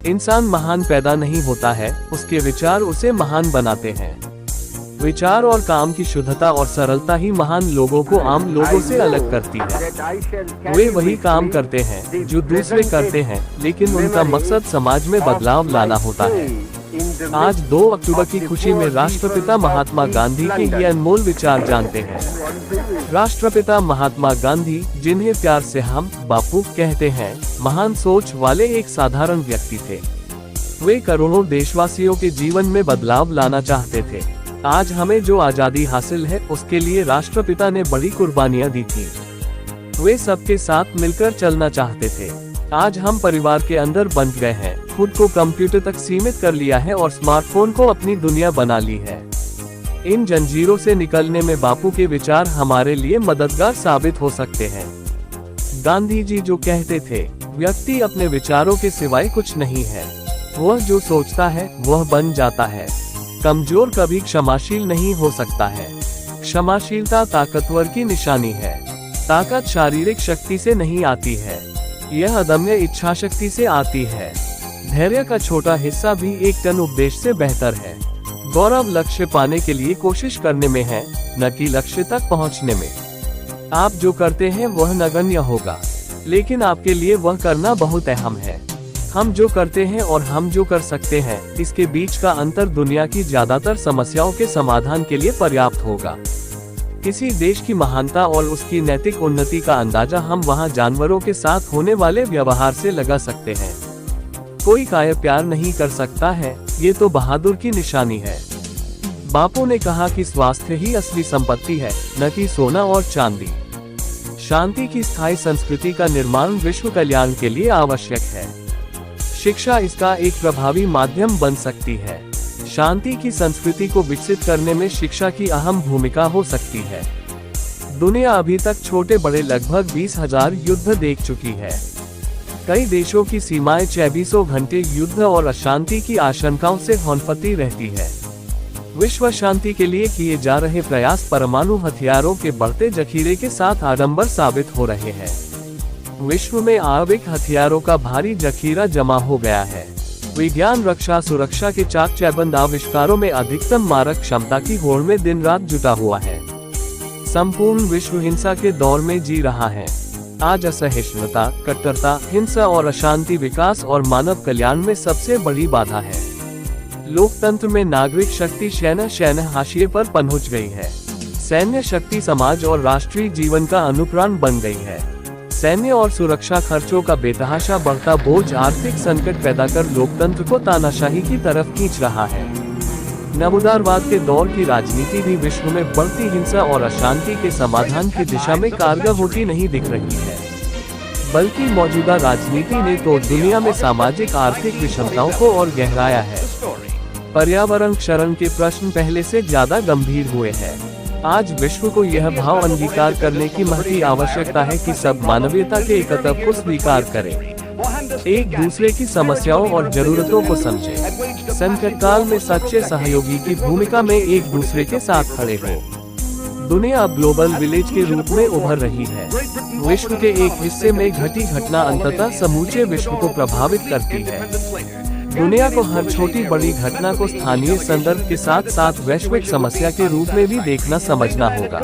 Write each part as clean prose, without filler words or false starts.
इंसान महान पैदा नहीं होता है, उसके विचार उसे महान बनाते हैं। विचार और काम की शुद्धता और सरलता ही महान लोगों को आम लोगों से अलग करती है। वे वही काम करते हैं जो दूसरे करते हैं, लेकिन उनका मकसद समाज में बदलाव लाना होता है। आज 2 अक्टूबर की खुशी में राष्ट्रपिता महात्मा गांधी के ये अनमोल विचार जानते हैं। राष्ट्रपिता महात्मा गांधी, जिन्हें प्यार से हम बापू कहते हैं, महान सोच वाले एक साधारण व्यक्ति थे। वे करोड़ों देशवासियों के जीवन में बदलाव लाना चाहते थे। आज हमें जो आजादी हासिल है, उसके लिए राष्ट्रपिता ने बड़ी कुर्बानियां दी थी। वे सबके साथ मिलकर चलना चाहते थे। आज हम परिवार के अंदर बंध गए हैं, खुद को कंप्यूटर तक सीमित कर लिया है और स्मार्टफोन को अपनी दुनिया बना ली है। इन जंजीरों से निकलने में बापू के विचार हमारे लिए मददगार साबित हो सकते हैं। गांधी जी जो कहते थे, व्यक्ति अपने विचारों के सिवाय कुछ नहीं है। वह जो सोचता है वह बन जाता है। कमजोर कभी क्षमाशील नहीं हो सकता है। क्षमाशीलता ताकतवर की निशानी है। ताकत शारीरिक शक्ति से नहीं आती है, यह अदम्य इच्छा शक्ति से आती है। धैर्य का छोटा हिस्सा भी एक टन उपदेश से बेहतर है। गौरव लक्ष्य पाने के लिए कोशिश करने में है, न कि लक्ष्य तक पहुंचने में। आप जो करते हैं वह नगण्य होगा, लेकिन आपके लिए वह करना बहुत अहम है। हम जो करते हैं और हम जो कर सकते हैं, इसके बीच का अंतर दुनिया की ज्यादातर समस्याओं के समाधान के लिए पर्याप्त होगा। किसी देश की महानता और उसकी नैतिक उन्नति का अंदाजा हम वहां जानवरों के साथ होने वाले व्यवहार से लगा सकते हैं। कोई कायर प्यार नहीं कर सकता है, ये तो बहादुर की निशानी है। बापू ने कहा कि स्वास्थ्य ही असली संपत्ति है, न कि सोना और चांदी। शांति की स्थायी संस्कृति का निर्माण विश्व कल्याण के लिए आवश्यक है। शिक्षा इसका एक प्रभावी माध्यम बन सकती है। शांति की संस्कृति को विकसित करने में शिक्षा की अहम भूमिका हो सकती है। दुनिया अभी तक छोटे बड़े लगभग 20,000 युद्ध देख चुकी है। कई देशों की सीमाएं 24 घंटे युद्ध और अशांति की आशंकाओं से हौनफती रहती है। विश्व शांति के लिए किए जा रहे प्रयास परमाणु हथियारों के बढ़ते जखीरे के साथ आडंबर साबित हो रहे हैं। विश्व में आणविक हथियारों का भारी जखीरा जमा हो गया है। विज्ञान रक्षा सुरक्षा के चाक चौबंद आविष्कारों में अधिकतम मारक क्षमता की होड़ में दिन रात जुटा हुआ है। संपूर्ण विश्व हिंसा के दौर में जी रहा है। आज असहिष्णुता, कट्टरता, हिंसा और अशांति विकास और मानव कल्याण में सबसे बड़ी बाधा है। लोकतंत्र में नागरिक शक्ति शैन हाशिए पर पहुंच गई है। सैन्य शक्ति समाज और राष्ट्रीय जीवन का अनुप्राण बन गई है। सैन्य और सुरक्षा खर्चों का बेतहाशा बढ़ता बोझ आर्थिक संकट पैदा कर लोकतंत्र को तानाशाही की तरफ खींच रहा है। नवोदारवाद के दौर की राजनीति भी विश्व में बढ़ती हिंसा और अशांति के समाधान की दिशा में कारगर होती नहीं दिख रही है, बल्कि मौजूदा राजनीति ने तो दुनिया में सामाजिक आर्थिक विषमताओं को और गहराया है। पर्यावरण क्षरण के प्रश्न पहले से ज्यादा गंभीर हुए हैं। आज विश्व को यह भाव अंगीकार करने की महती आवश्यकता है कि सब मानवीयता के एकत्व को स्वीकार करें, एक दूसरे की समस्याओं और जरूरतों को समझें। संकट काल में सच्चे सहयोगी की भूमिका में एक दूसरे के साथ खड़े हो। दुनिया अब ग्लोबल विलेज के रूप में उभर रही है। विश्व के एक हिस्से में घटी घटना अंततः समूचे विश्व को प्रभावित करती है। दुनिया को हर छोटी बड़ी घटना को स्थानीय संदर्भ के साथ साथ वैश्विक समस्या के रूप में भी देखना समझना होगा।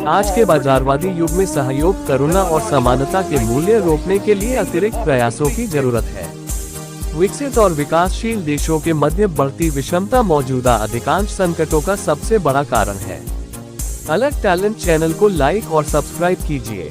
आज के बाजारवादी युग में सहयोग, करुणा और समानता के मूल्य रोकने के लिए अतिरिक्त प्रयासों की जरूरत है। विकसित और विकासशील देशों के मध्य बढ़ती विषमता मौजूदा अधिकांश संकटों का सबसे बड़ा कारण है। अलग टैलेंट चैनल को लाइक और सब्सक्राइब कीजिए।